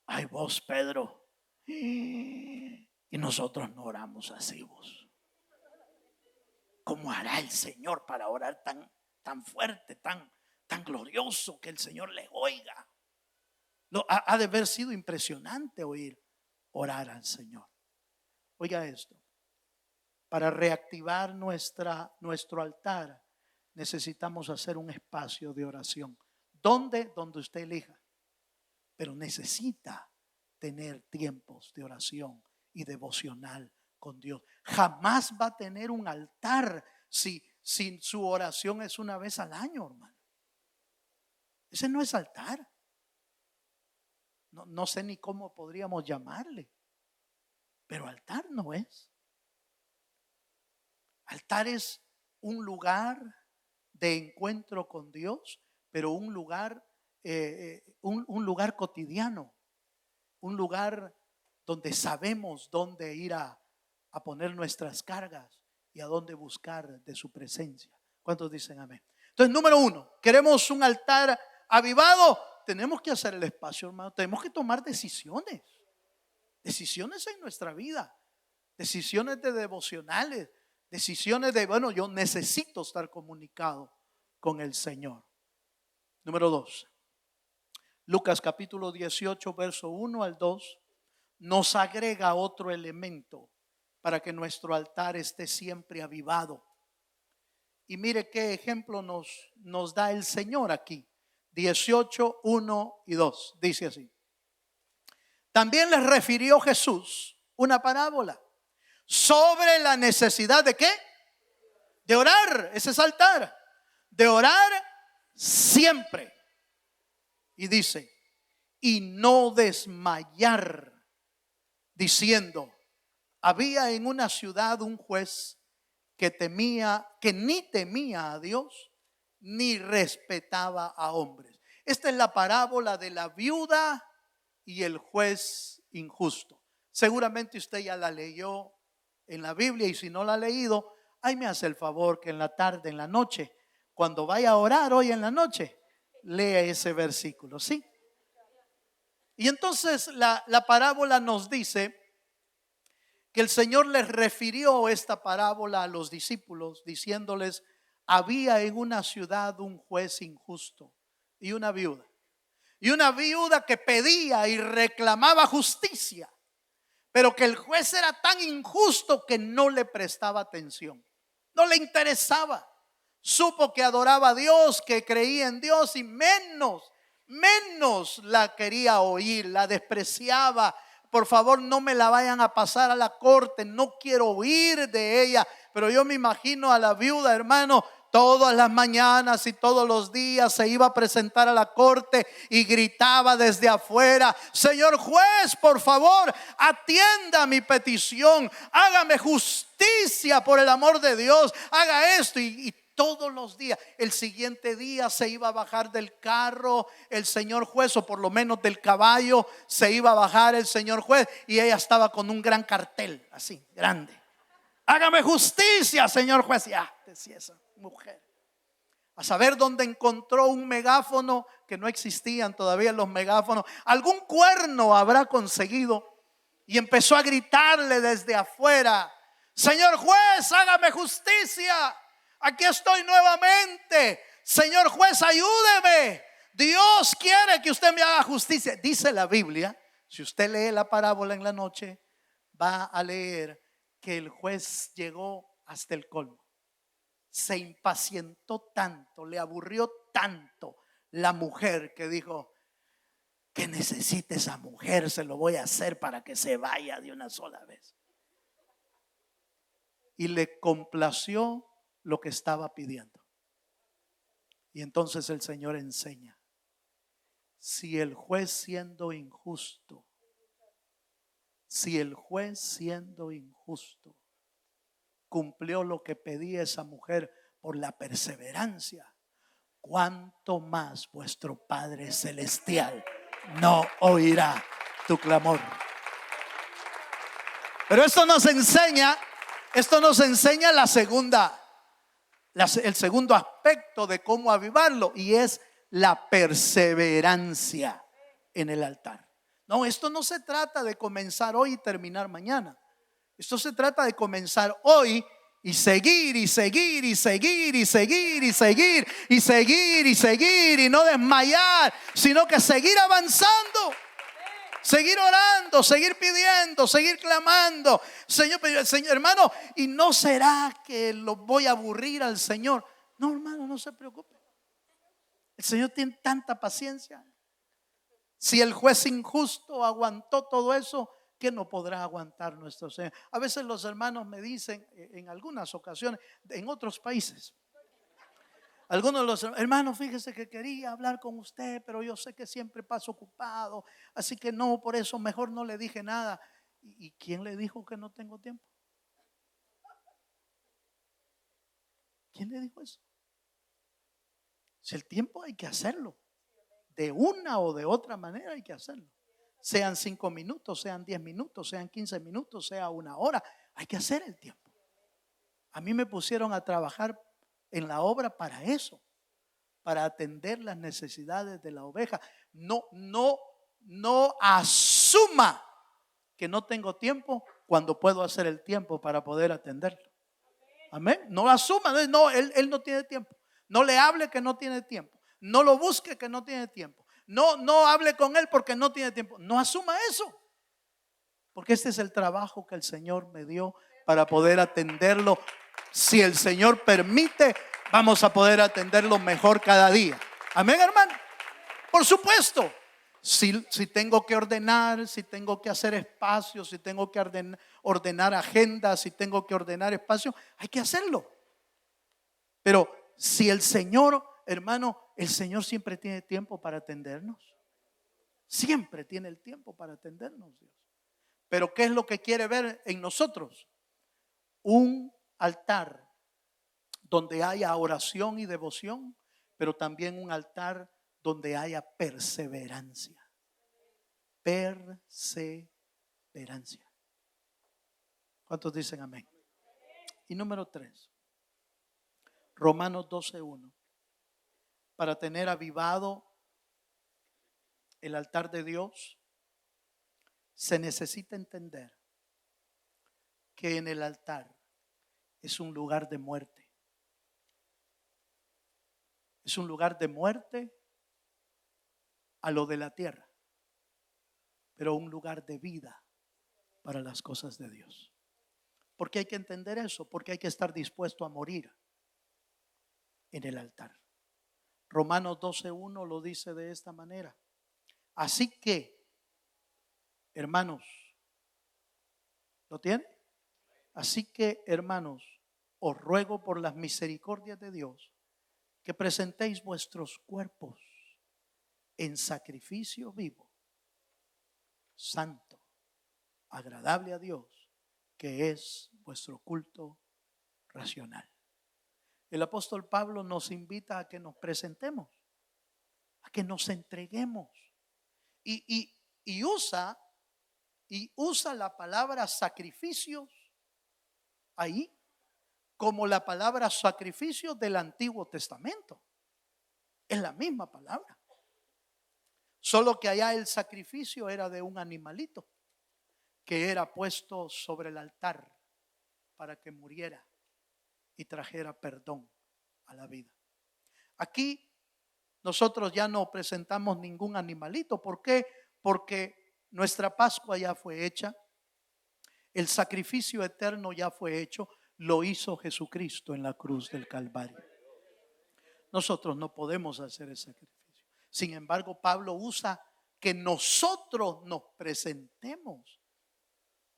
ay vos Pedro, y nosotros no oramos así vos. ¿Cómo hará el Señor para orar tan fuerte, tan glorioso que el Señor le oiga? Ha de haber sido impresionante oír orar al Señor. Oiga esto, para reactivar nuestro altar necesitamos hacer un espacio de oración. ¿Dónde? Donde usted elija. Pero necesita tener tiempos de oración y devocional con Dios. Jamás va a tener un altar si su oración es una vez al año, hermano. Ese no es altar. No sé ni cómo podríamos llamarle, pero altar no es. Altar es un lugar de encuentro con Dios, pero un lugar cotidiano, un lugar donde sabemos dónde ir a poner nuestras cargas y a dónde buscar de su presencia. ¿Cuántos dicen amén? Entonces, número 1, queremos un altar avivado. Tenemos que hacer el espacio, hermano. Tenemos que tomar decisiones en nuestra vida, decisiones de devocionales, decisiones de, bueno, yo necesito estar comunicado con el Señor. Número 2, Lucas capítulo 18, verso 1 al 2, nos agrega otro elemento para que nuestro altar esté siempre avivado. Y mire qué ejemplo nos da el Señor aquí. 18, 1 y 2, dice así. También les refirió Jesús una parábola sobre la necesidad de ¿qué? De orar, ese es altar. De orar siempre. Y dice, y no desmayar, diciendo, había en una ciudad un juez que ni temía a Dios, ni respetaba a hombres. Esta es la parábola de la viuda y el juez injusto. Seguramente usted ya la leyó en la Biblia, y si no la ha leído, ahí me hace el favor que en la tarde, en la noche, cuando vaya a orar hoy en la noche, lea ese versículo, ¿sí? Y entonces la parábola nos dice que el Señor les refirió esta parábola a los discípulos, diciéndoles, había en una ciudad un juez injusto y una viuda. Y una viuda que pedía y reclamaba justicia, pero que el juez era tan injusto que no le prestaba atención, no le interesaba. Supo que adoraba a Dios, que creía en Dios, y menos la quería oír, la despreciaba. Por favor, no me la vayan a pasar a la corte, no quiero oír de ella. Pero yo me imagino a la viuda, hermano, todas las mañanas y todos los días se iba a presentar a la corte y gritaba desde afuera, señor juez, por favor, atienda mi petición, hágame justicia por el amor de Dios, haga esto. Y todos los días, el siguiente día se iba a bajar del carro el señor juez, o por lo menos del caballo se iba a bajar el señor juez, y ella estaba con un gran cartel así, grande. Hágame justicia, señor juez. Ya, decía esa mujer. A saber dónde encontró un megáfono, que no existían todavía los megáfonos. Algún cuerno habrá conseguido y empezó a gritarle desde afuera, señor juez, hágame justicia. Aquí estoy nuevamente. Señor juez, ayúdeme. Dios quiere que usted me haga justicia. Dice la Biblia, si usted lee la parábola en la noche, va a leer que el juez llegó hasta el colmo. Se impacientó tanto, le aburrió tanto la mujer, que dijo, que necesite esa mujer, se lo voy a hacer para que se vaya de una sola vez. Y le complació lo que estaba pidiendo. Y entonces el Señor enseña, si el juez siendo injusto cumplió lo que pedía esa mujer por la perseverancia, cuánto más vuestro Padre Celestial no oirá tu clamor. Pero esto nos enseña el segundo aspecto de cómo avivarlo, y es la perseverancia en el altar. No, esto no se trata de comenzar hoy y terminar mañana. Esto se trata de comenzar hoy y seguir y seguir y seguir y seguir y seguir y seguir y seguir, y no desmayar, sino que seguir avanzando, seguir orando, seguir pidiendo, seguir clamando. Señor, hermano, ¿y no será que lo voy a aburrir al Señor? No, hermano, no se preocupe. El Señor tiene tanta paciencia. Si el juez injusto aguantó todo eso, ¿qué no podrá aguantar nuestro Señor? A veces los hermanos me dicen, en algunas ocasiones, en otros países, algunos de los hermanos, fíjese que quería hablar con usted, pero yo sé que siempre pasa ocupado, así que no, por eso mejor no le dije nada. ¿Y quién le dijo que no tengo tiempo? ¿Quién le dijo eso? Si el tiempo hay que hacerlo, de una o de otra manera hay que hacerlo. Sean 5 minutos, sean 10 minutos, sean 15 minutos, sea una hora, hay que hacer el tiempo. A mí me pusieron a trabajar en la obra para eso, para atender las necesidades de la oveja. No asuma que no tengo tiempo cuando puedo hacer el tiempo para poder atenderlo. Amén. No asuma, no, él no tiene tiempo. No le hable que no tiene tiempo. No lo busque que no tiene tiempo. No hable con él porque no tiene tiempo. No asuma eso. Porque este es el trabajo que el Señor me dio para poder atenderlo. Si el Señor permite, vamos a poder atenderlo mejor cada día. Amén, hermano. Por supuesto. Si tengo que ordenar, si tengo que hacer espacios, si tengo que ordenar agendas, si tengo que ordenar espacios, hay que hacerlo. Pero si el Señor, hermano, el Señor siempre tiene tiempo para atendernos. Siempre tiene el tiempo para atendernos, Dios. Pero ¿qué es lo que quiere ver en nosotros? Un altar donde haya oración y devoción, pero también un altar donde haya perseverancia. Perseverancia. ¿Cuántos dicen amén? Y número 3, Romanos 12:1. Para tener avivado el altar de Dios, se necesita entender que en el altar es un lugar de muerte. Es un lugar de muerte a lo de la tierra, pero un lugar de vida para las cosas de Dios. ¿Por qué hay que entender eso? Porque hay que estar dispuesto a morir en el altar. Romanos 12:1 lo dice de esta manera. Así que, hermanos, ¿lo tiene? Así que, hermanos, os ruego por las misericordias de Dios que presentéis vuestros cuerpos en sacrificio vivo, santo, agradable a Dios, que es vuestro culto racional. El apóstol Pablo nos invita a que nos presentemos, a que nos entreguemos y usa la palabra sacrificios ahí como la palabra sacrificio del Antiguo Testamento. Es la misma palabra. Solo que allá el sacrificio era de un animalito que era puesto sobre el altar para que muriera y trajera perdón a la vida. Aquí nosotros ya no presentamos ningún animalito. ¿Por qué? Porque nuestra Pascua ya fue hecha. El sacrificio eterno ya fue hecho. Lo hizo Jesucristo en la cruz del Calvario. Nosotros no podemos hacer el sacrificio. Sin embargo, Pablo usa que nosotros nos presentemos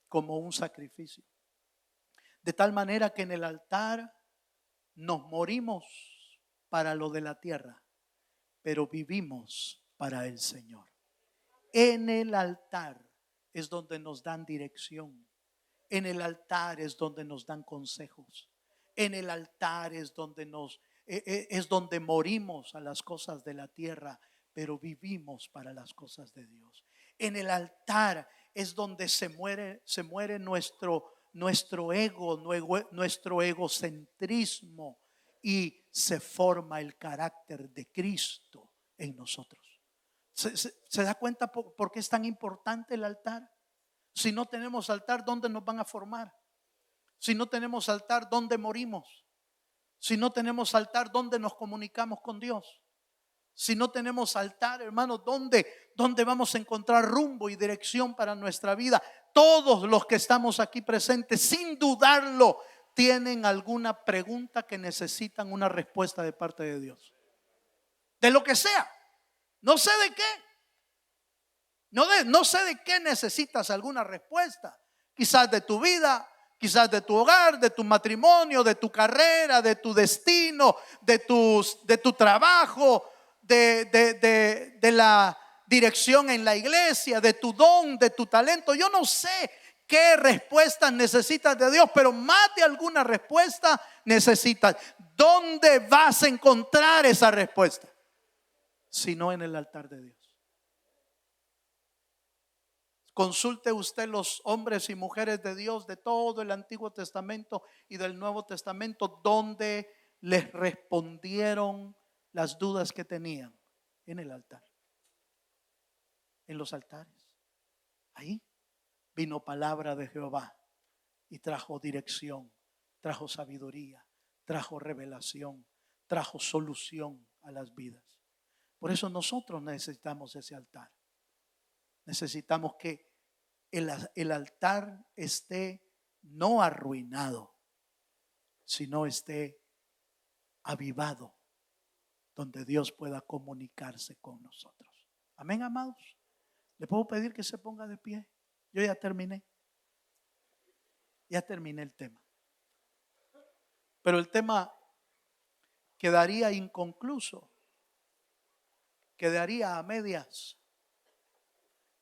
como un sacrificio. De tal manera que en el altar nos morimos para lo de la tierra, pero vivimos para el Señor. En el altar es donde nos dan dirección. En el altar es donde nos dan consejos. En el altar es donde donde morimos a las cosas de la tierra, pero vivimos para las cosas de Dios. En el altar es donde se muere nuestro ego, nuestro egocentrismo, y se forma el carácter de Cristo en nosotros. ¿Se da cuenta por qué es tan importante el altar? Si no tenemos altar, ¿dónde nos van a formar? Si no tenemos altar, ¿dónde morimos? Si no tenemos altar, ¿dónde nos comunicamos con Dios? Si no tenemos altar, hermanos, ¿dónde vamos a encontrar rumbo y dirección para nuestra vida? Todos los que estamos aquí presentes, sin dudarlo, tienen alguna pregunta que necesitan una respuesta de parte de Dios. De lo que sea. No sé de qué. No sé de qué necesitas alguna respuesta. Quizás de tu vida, quizás de tu hogar, de tu matrimonio, de tu carrera, de tu destino, de tu trabajo, de la dirección en la iglesia, de tu don, de tu talento. Yo no sé qué respuestas necesitas de Dios, pero más de alguna respuesta necesitas. ¿Dónde vas a encontrar esa respuesta? Si no en el altar de Dios. Consulte usted los hombres y mujeres de Dios de todo el Antiguo Testamento y del Nuevo Testamento, donde les respondieron las dudas que tenían en el altar, en los altares. Ahí vino palabra de Jehová y trajo dirección, trajo sabiduría, trajo revelación, trajo solución a las vidas. Por eso nosotros necesitamos ese altar. Necesitamos que el altar esté no arruinado, sino esté avivado, donde Dios pueda comunicarse con nosotros. Amén, amados. ¿Le puedo pedir que se ponga de pie? Yo ya terminé. Ya terminé el tema. Pero el tema quedaría inconcluso, quedaría a medias,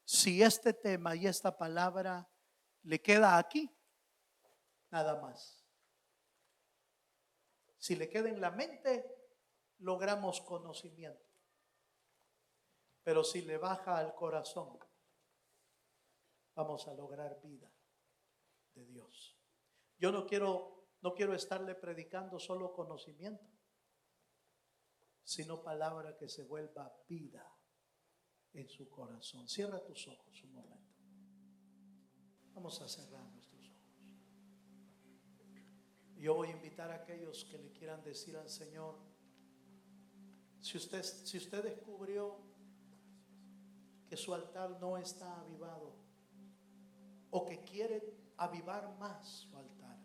si este tema y esta palabra le queda aquí, nada más. Si le queda en la mente, logramos conocimiento. Pero si le baja al corazón, vamos a lograr vida de Dios. Yo no quiero estarle predicando solo conocimiento, sino palabra que se vuelva vida en su corazón. Cierra tus ojos un momento. Vamos a cerrar nuestros ojos. Yo voy a invitar a aquellos que le quieran decir al Señor, si usted descubrió que su altar no está avivado o que quiere avivar más su altar,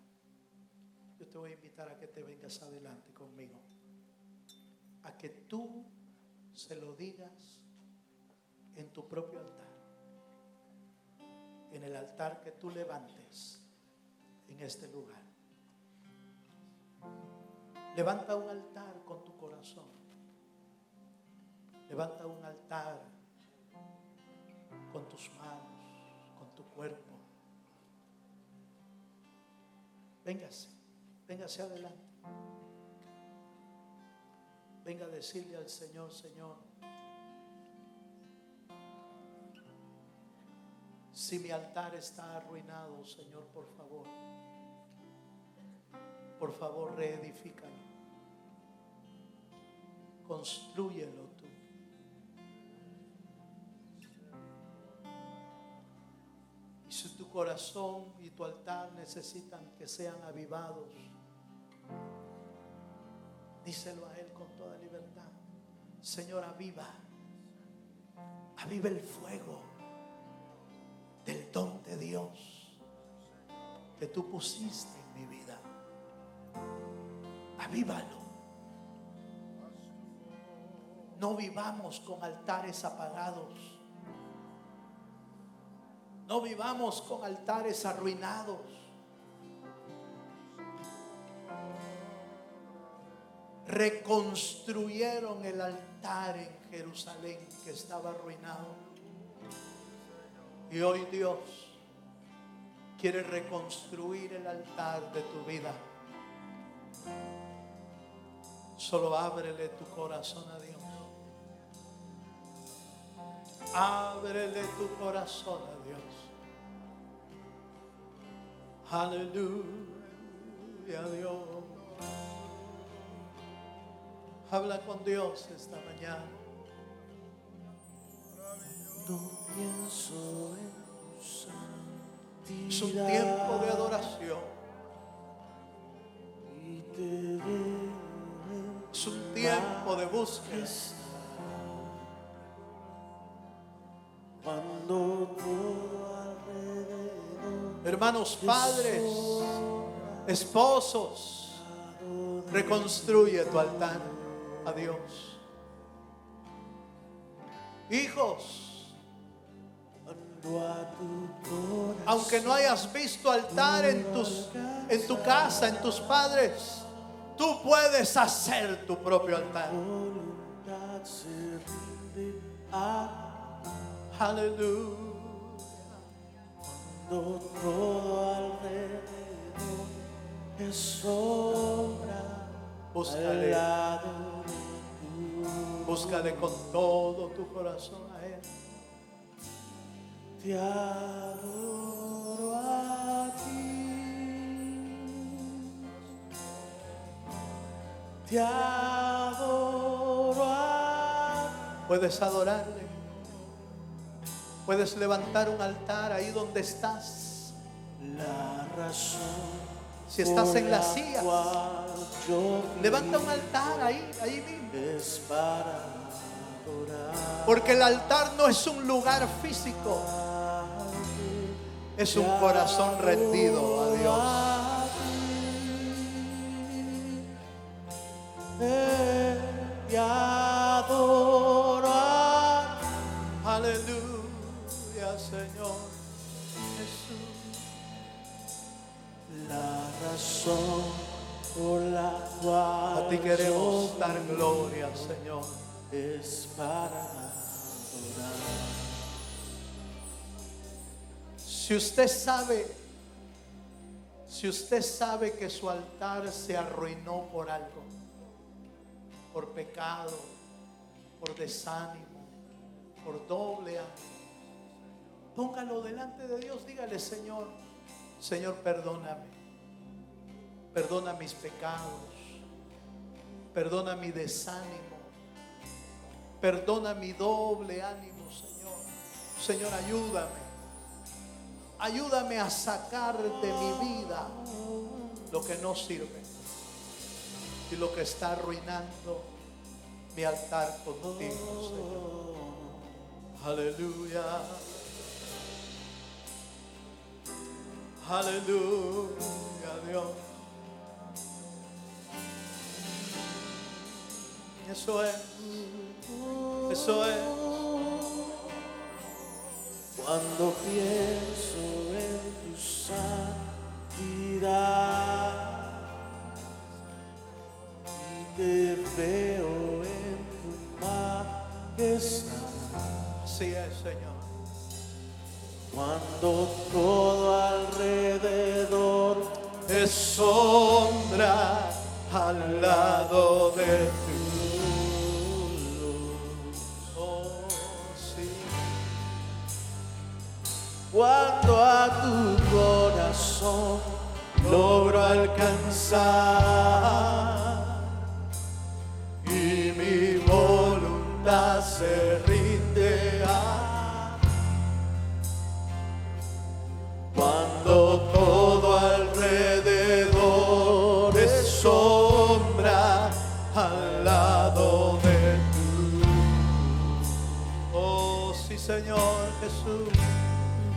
yo te voy a invitar a que te vengas adelante conmigo, a que tú se lo digas en tu propio altar, en el altar que tú levantes en este lugar. Levanta un altar con tu corazón. Levanta un altar con tus manos, con tu cuerpo. Véngase adelante. Venga a decirle al Señor, Señor, si mi altar está arruinado, Señor, por favor, reedifícalo. Constrúyelo tú. Y si tu corazón y tu altar necesitan que sean avivados, díselo a Él con toda libertad. Señor, aviva el fuego del don de Dios que tú pusiste en mi vida. Avívalo. No vivamos con altares apagados. No vivamos con altares arruinados. Reconstruyeron el altar en Jerusalén que estaba arruinado. Y hoy Dios quiere reconstruir el altar de tu vida. Solo ábrele tu corazón a Dios. Ábrele tu corazón a Dios. Aleluya, Dios. Habla con Dios esta mañana. No pienso en tu santidad. Es un tiempo de adoración. Y te veo. Es un tiempo de búsqueda. Cuando todo alrededor Hermanos padres, Esposos, reconstruye tu altar a Dios. Hijos, aunque no hayas visto altar en tu casa, en tus padres, tú puedes hacer tu propio altar. Aleluya. Todo alrededor es sombra. Búscale, búscale con todo tu corazón a Él. Te adoro a ti. Te adoro a ti. Puedes adorarle. Puedes levantar un altar ahí donde estás. La razón. Si estás en la silla, yo levanta un altar ahí mismo. es para adorar. Porque el altar no es un lugar físico, es un corazón rendido a Dios. Te adoro a ti. Aleluya, Señor Jesús. La razón por la cual A ti queremos dar gloria, Señor. es para adorar. Si usted sabe que su altar se arruinó por algo, por pecado, por desánimo, por doble ánimo, póngalo delante de Dios. Dígale: Señor, perdóname. Perdona mis pecados. Perdona mi desánimo. Perdona mi doble ánimo, Señor. Señor, ayúdame. Ayúdame a sacar de mi vida lo que no sirve y lo que está arruinando mi altar contigo, Señor. Aleluya. Aleluya, Dios. Eso es. Eso es. Cuando pienso en tu santidad y te veo en tu majestad, Así es, Señor. cuando todo alrededor Es sombra al lado de tu luz. Oh, sí. cuando a tu corazón Logro alcanzar y mi voluntad se rinde a cuando todo alrededor es sombra al lado de tu. Oh, sí, Señor Jesús.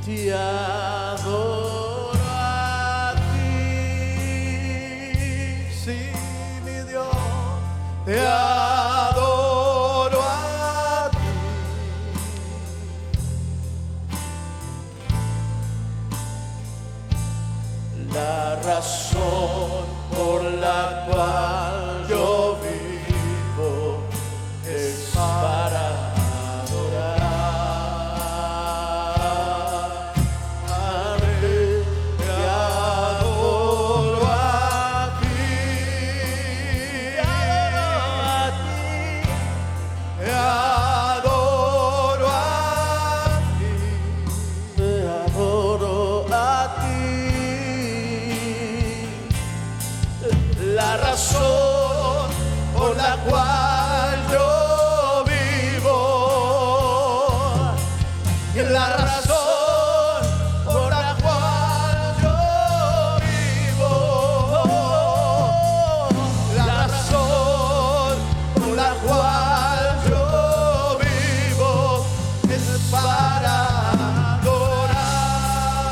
te adoro a ti. Sí, mi Dios, te adoro a ti. La razón por la cual yo vivo es para adorar. Te adoro a ti. Te adoro a ti. Te adoro a ti. La razón por la cual yo vivo, y la razón por la cual yo vivo, la razón por la cual yo vivo es para adorar.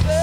Te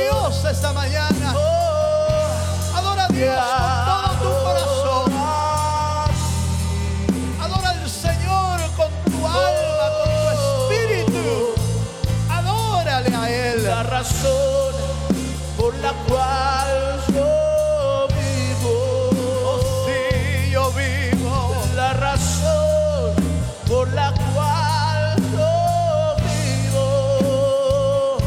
Dios esta mañana. Adora a Dios con todo tu corazón. Adora al Señor con tu alma, con tu espíritu. Adórale a Él. La razón por la cual yo vivo. Oh, sí, yo vivo. La razón por la cual yo vivo.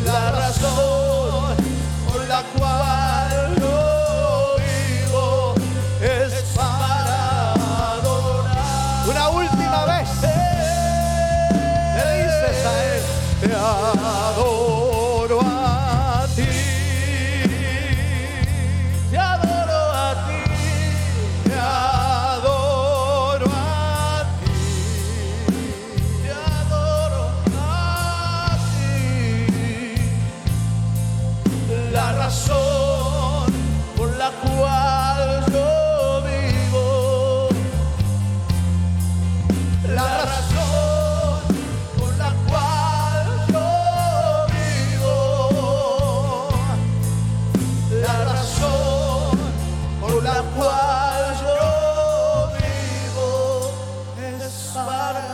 La razón por la cual yo vivo es para adorar. Una última vez. Le dices a Él: te adoro a ti. Te adoro a ti. Te adoro a ti. Te adoro a ti. La razón por la cual yo vivo. La razón por la cual yo vivo. La razón por la cual yo vivo es para.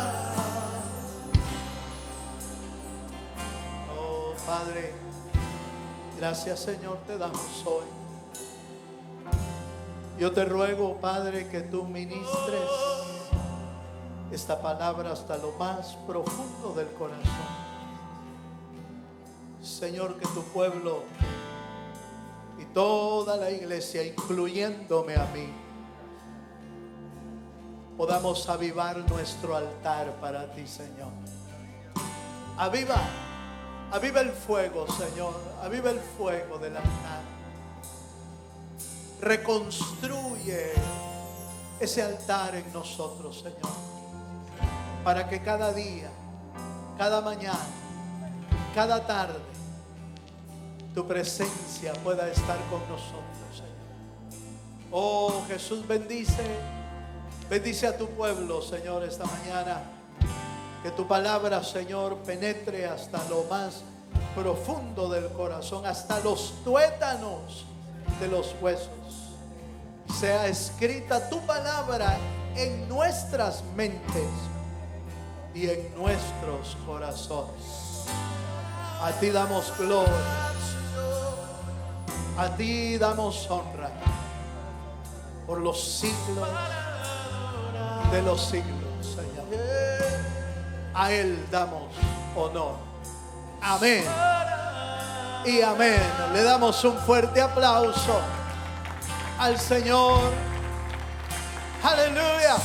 Oh, Padre, gracias, Señor, te damos hoy. Yo te ruego, Padre, que tú ministres esta palabra hasta lo más profundo del corazón. Señor, que tu pueblo y toda la iglesia, incluyéndome a mí, podamos avivar nuestro altar para ti, Señor. Aviva el fuego, Señor. Aviva el fuego del altar. Reconstruye ese altar en nosotros, Señor, para que cada día, cada mañana, cada tarde, tu presencia pueda estar con nosotros, Señor. Oh, Jesús, bendice a tu pueblo, Señor, esta mañana. Que tu palabra, Señor, penetre hasta lo más profundo del corazón, hasta los tuétanos de los huesos. Sea escrita tu palabra en nuestras mentes y en nuestros corazones. A ti damos gloria, a ti damos honra por los siglos de los siglos, Señor. A Él damos honor. Amén y amén. Le damos un fuerte aplauso al Señor. Aleluya.